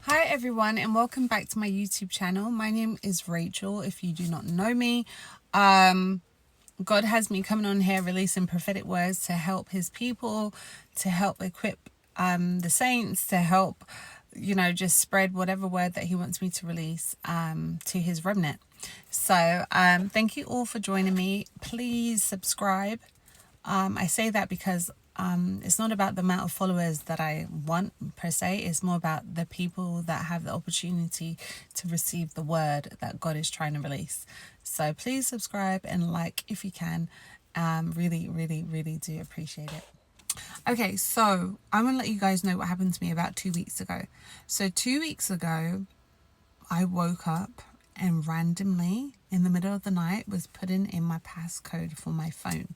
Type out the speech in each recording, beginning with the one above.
Hi everyone, and welcome back to my YouTube channel. My name is Rachel. If you do not know me, God has me coming on here releasing prophetic words to help his people, to help equip the saints, to help just spread whatever word that he wants me to release to his remnant. So thank you all for joining me. Please subscribe. I say that because it's not about the amount of followers that I want per se. It's more about the people that have the opportunity to receive the word that God is trying to release. So please subscribe and like if you can. Really, really, really do appreciate it. Okay, so I'm going to let you guys know what happened to me about 2 weeks ago. So 2 weeks ago, I woke up and randomly in the middle of the night was putting in my passcode for my phone.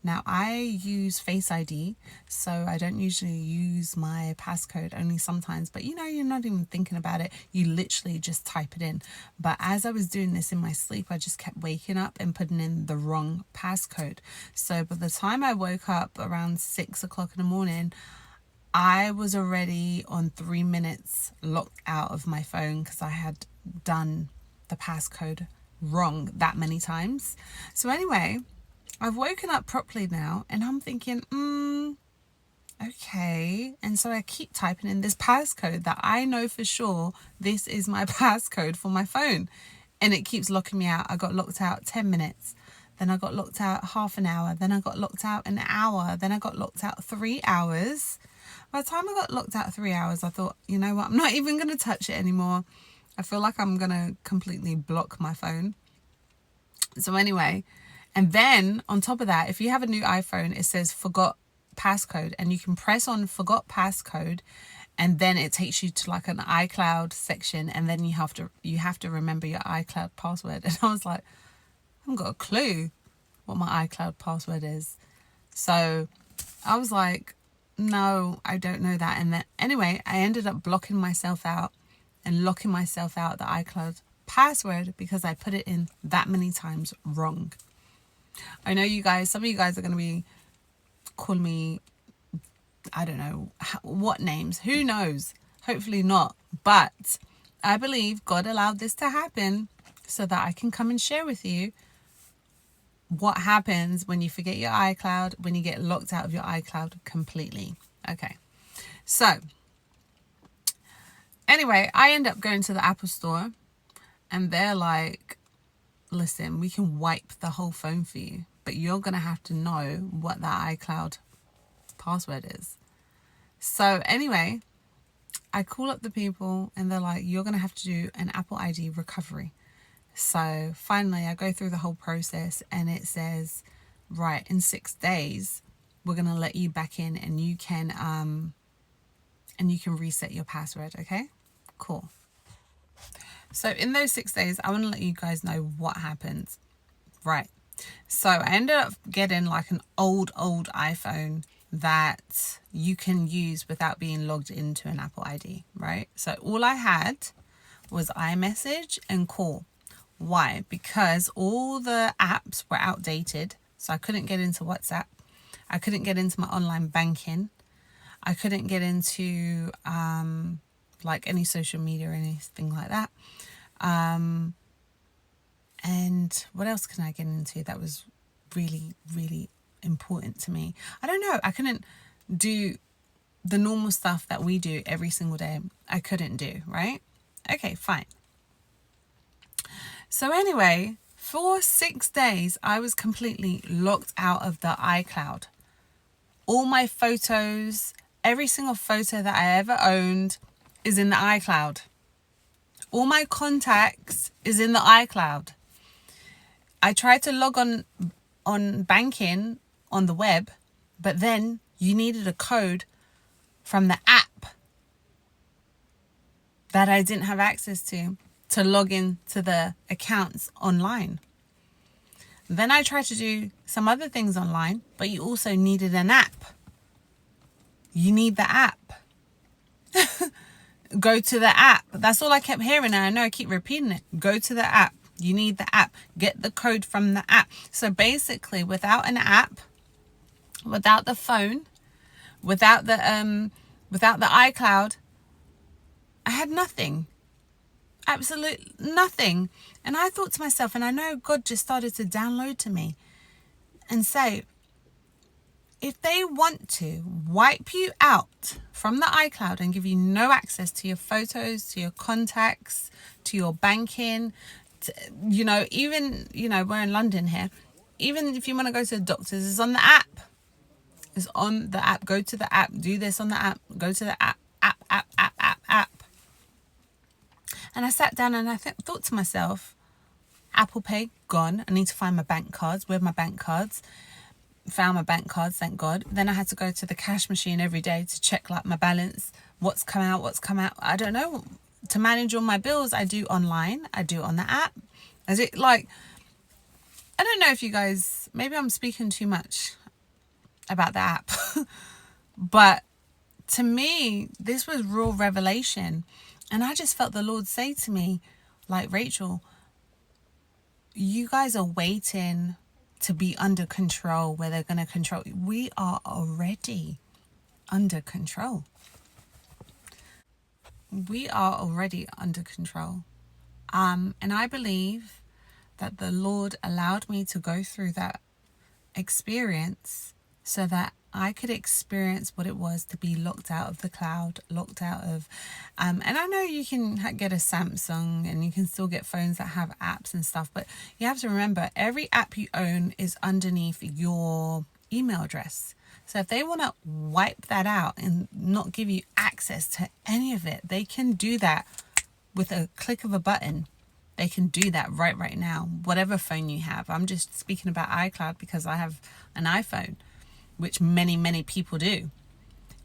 Now I use Face ID, so I don't usually use my passcode, only sometimes, but you're not even thinking about it. You literally just type it in. But as I was doing this in my sleep, I just kept waking up and putting in the wrong passcode. So by the time I woke up around 6 o'clock in the morning, I was already on 3 minutes locked out of my phone because I had done the passcode wrong that many times. So anyway, I've woken up properly now and I'm thinking, okay. And so I keep typing in this passcode that I know for sure this is my passcode for my phone. And it keeps locking me out. I got locked out 10 minutes. Then I got locked out half an hour. Then I got locked out an hour. Then I got locked out 3 hours. By the time I got locked out 3 hours, I thought, you know what? I'm not even going to touch it anymore. I feel like I'm going to completely block my phone. So anyway, and then on top of that, if you have a new iPhone, it says forgot passcode, and you can press on forgot passcode, and then it takes you to like an iCloud section, and then you have to remember your iCloud password. And I was like, I haven't got a clue what my iCloud password is. So I was like, no, I don't know that. And then anyway, I ended up blocking myself out and locking myself out the iCloud password because I put it in that many times wrong. I know you guys, some of you guys are going to be calling me, I don't know what names, who knows, hopefully not, but I believe God allowed this to happen so that I can come and share with you what happens when you forget your iCloud, when you get locked out of your iCloud completely. Okay, so anyway, I end up going to the Apple store and they're like, listen, we can wipe the whole phone for you, but you're going to have to know what that iCloud password is. So anyway, I call up the people and they're like, you're going to have to do an Apple ID recovery. So finally, I go through the whole process and it says, right, in 6 days, we're going to let you back in and you can reset your password. Okay, cool. So in those 6 days, I want to let you guys know what happens. Right. So I ended up getting like an old iPhone that you can use without being logged into an Apple ID, right? So all I had was iMessage and call. Why? Because all the apps were outdated. So I couldn't get into WhatsApp. I couldn't get into my online banking. I couldn't get into like any social media or anything like that. And what else can I get into that was really, really important to me? I don't know. I couldn't do the normal stuff that we do every single day. I couldn't do, right? Okay, fine. So anyway, for 6 days, I was completely locked out of the iCloud. All my photos, every single photo that I ever owned is in the iCloud. All my contacts is in the iCloud. I tried to log on banking on the web, but then you needed a code from the app that I didn't have access to log in to the accounts online. Then I tried to do some other things online, but you also needed an app. You need the app. Go to the app. That's all I kept hearing, and I know I keep repeating it. Go to the app. You need the app. Get the code from the app. So basically, without an app, without the phone, without the iCloud, I had nothing. Absolute nothing. And I thought to myself, and I know God just started to download to me and say, if they want to wipe you out from the iCloud and give you no access to your photos, to your contacts, to your banking, to, even, we're in London here. Even if you want to go to the doctors, it's on the app. It's on the app. Go to the app. Do this on the app. Go to the app. App. And I sat down and I thought to myself, Apple Pay, gone. I need to find my bank cards. Where are my bank cards? Found my bank cards, thank God. Then I had to go to the cash machine every day to check like my balance, what's come out. I don't know. To manage all my bills, I do online. I do on the app. Is it like, I don't know if you guys, maybe I'm speaking too much about the app, but to me, this was real revelation. And I just felt the Lord say to me, like, Rachel, you guys are waiting to be under control, where they're going to control. We are already under control. We are already under control. And I believe that the Lord allowed me to go through that experience so that I could experience what it was to be locked out of the cloud, locked out of, and I know you can get a Samsung and you can still get phones that have apps and stuff, but you have to remember every app you own is underneath your email address. So if they want to wipe that out and not give you access to any of it, they can do that with a click of a button. They can do that right now, whatever phone you have. I'm just speaking about iCloud because I have an iPhone, which many people do.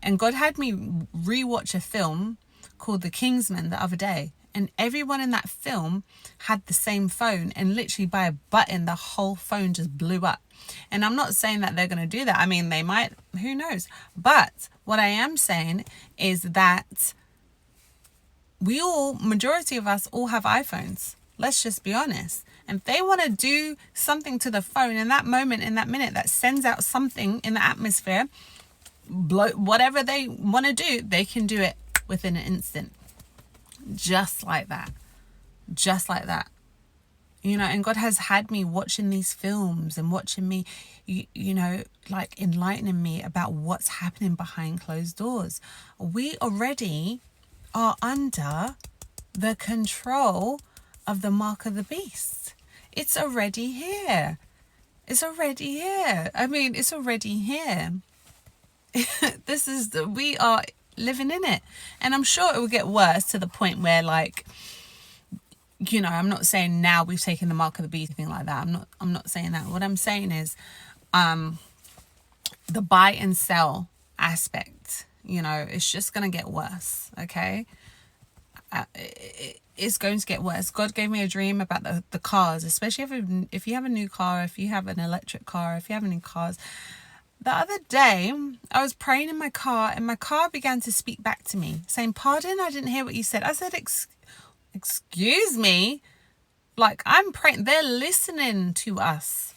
And God had me rewatch a film called The Kingsman the other day. And everyone in that film had the same phone. And literally by a button, the whole phone just blew up. And I'm not saying that they're going to do that. I mean, they might, who knows? But what I am saying is that majority of us all have iPhones. Let's just be honest. And if they want to do something to the phone in that moment, in that minute, that sends out something in the atmosphere, whatever they want to do, they can do it within an instant. Just like that. And God has had me watching these films and watching me, like enlightening me about what's happening behind closed doors. We already are under the control of the mark of the beast. It's already here. I mean, it's already here. We are living in it. And I'm sure it will get worse to the point where, like, I'm not saying now we've taken the mark of the beast, anything like that. I'm not saying that. What I'm saying is the buy and sell aspect, it's just going to get worse. Okay. It's going to get worse. God gave me a dream about the cars, especially if you have a new car, if you have an electric car, if you have any cars. The other day, I was praying in my car and my car began to speak back to me saying, "Pardon, I didn't hear what you said." I said, excuse me? Like, I'm praying. They're listening to us.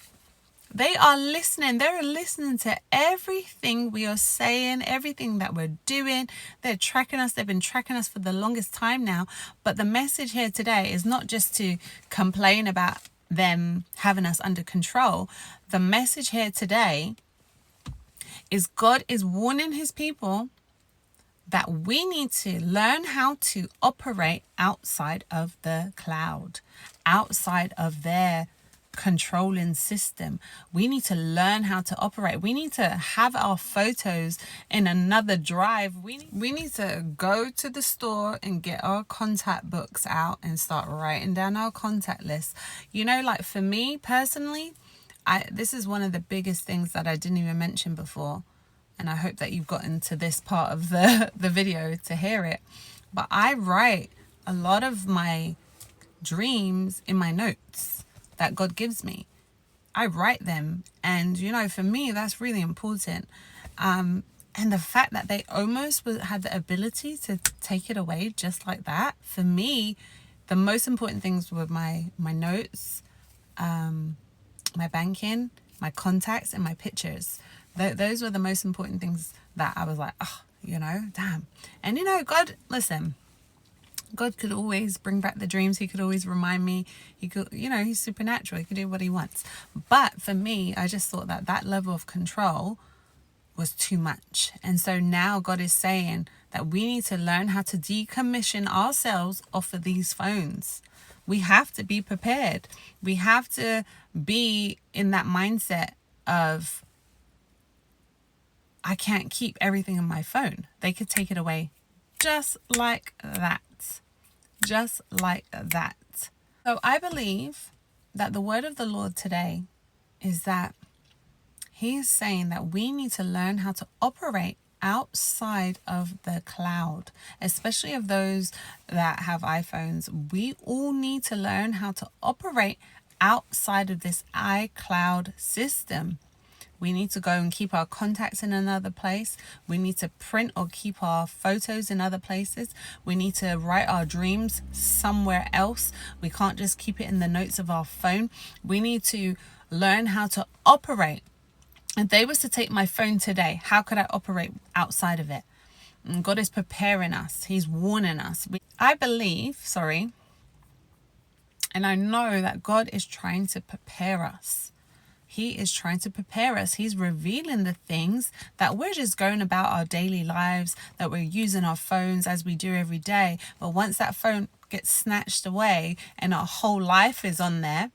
They are listening. They're listening to everything we are saying, everything that we're doing. They're tracking us. They've been tracking us for the longest time now. But the message here today is not just to complain about them having us under control. The message here today is God is warning his people that we need to learn how to operate outside of the cloud, outside of their controlling system. We need to learn how to operate. We need to have our photos in another drive. We need to go to the store and get our contact books out and start writing down our contact list. Like for me personally, this is one of the biggest things that I didn't even mention before. And I hope that you've gotten to this part of the video to hear it. But I write a lot of my dreams in my notes that God gives me. I write them. And, for me, that's really important. And the fact that they almost had the ability to take it away just like that. For me, the most important things were my notes, my banking, my contacts, and my pictures. Those were the most important things that I was like, damn. And God, listen, God could always bring back the dreams. He could always remind me. He could, he's supernatural. He could do what he wants. But for me, I just thought that that level of control was too much. And so now God is saying that we need to learn how to decommission ourselves off of these phones. We have to be prepared. We have to be in that mindset of, I can't keep everything on my phone. They could take it away just like that. Just like that. So I believe that the word of the Lord today is that he is saying that we need to learn how to operate outside of the cloud, especially of those that have iPhones. We all need to learn how to operate outside of this iCloud system. We need to go and keep our contacts in another place. We need to print or keep our photos in other places. We need to write our dreams somewhere else. We can't just keep it in the notes of our phone. We need to learn how to operate. If they was to take my phone today, how could I operate outside of it? And God is preparing us. He's warning us. I believe, and I know that God is trying to prepare us. He is trying to prepare us. He's revealing the things that we're just going about our daily lives, that we're using our phones as we do every day. But once that phone gets snatched away and our whole life is on there,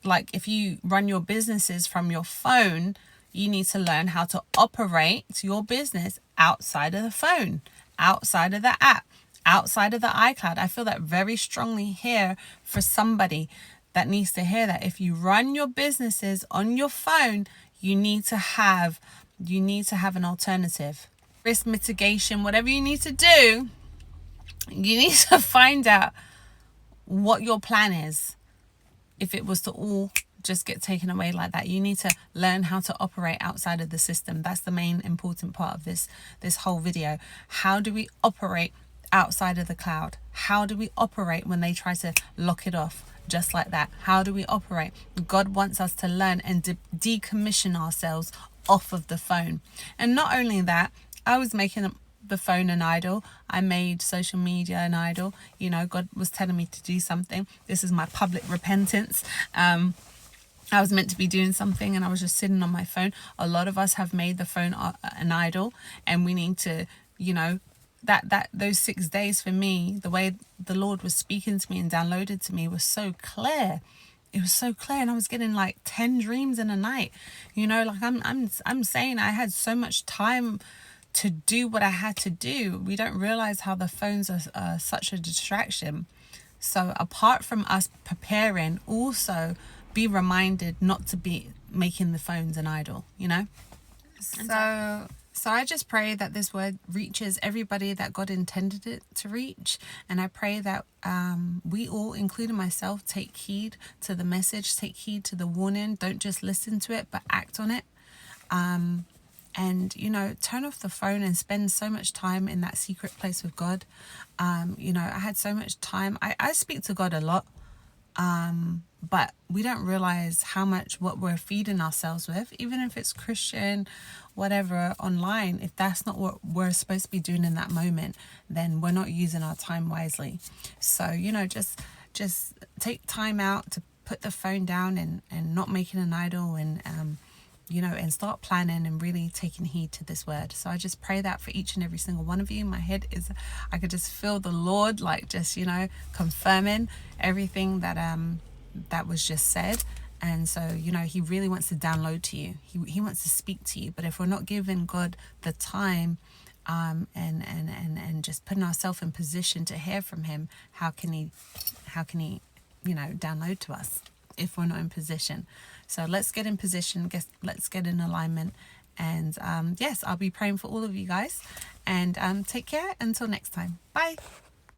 like if you run your businesses from your phone, you need to learn how to operate your business outside of the phone, outside of the app, outside of the iCloud. I feel that very strongly here for somebody that needs to hear that. If you run your businesses on your phone, you need to have an alternative. Risk mitigation, whatever you need to do, you need to find out what your plan is. If it was to all just get taken away like that, you need to learn how to operate outside of the system. That's the main important part of this whole video. How do we operate outside of the cloud? How do we operate when they try to lock it off? Just like that. How do we operate? God wants us to learn and decommission ourselves off of the phone. And not only that, I was making the phone an idol. I made social media an idol. God was telling me to do something. This is my public repentance. I was meant to be doing something and I was just sitting on my phone. A lot of us have made the phone an idol, and we need to, that those 6 days for me, the way the Lord was speaking to me and downloaded to me was so clear. It was so clear, and I was getting like 10 dreams in a night. Like I'm saying, I had so much time to do what I had to do. We don't realize how the phones are such a distraction. So apart from us preparing, also be reminded not to be making the phones an idol, So I just pray that this word reaches everybody that God intended it to reach. And I pray that we all, including myself, take heed to the message, take heed to the warning. Don't just listen to it, but act on it. And, turn off the phone and spend so much time in that secret place with God. I had so much time. I speak to God a lot. But we don't realize how much what we're feeding ourselves with, even if it's Christian, whatever, online. If that's not what we're supposed to be doing in that moment, then we're not using our time wisely. So, just take time out to put the phone down and not make it an idol, and and start planning and really taking heed to this word. So I just pray that for each and every single one of you. My head is, I could just feel the Lord confirming everything that was just said. And so, he really wants to download to you. He wants to speak to you. But if we're not giving God the time and just putting ourselves in position to hear from him, how can he download to us if we're not in position? So let's get in position, let's get in alignment. And yes, I'll be praying for all of you guys. And take care until next time. Bye.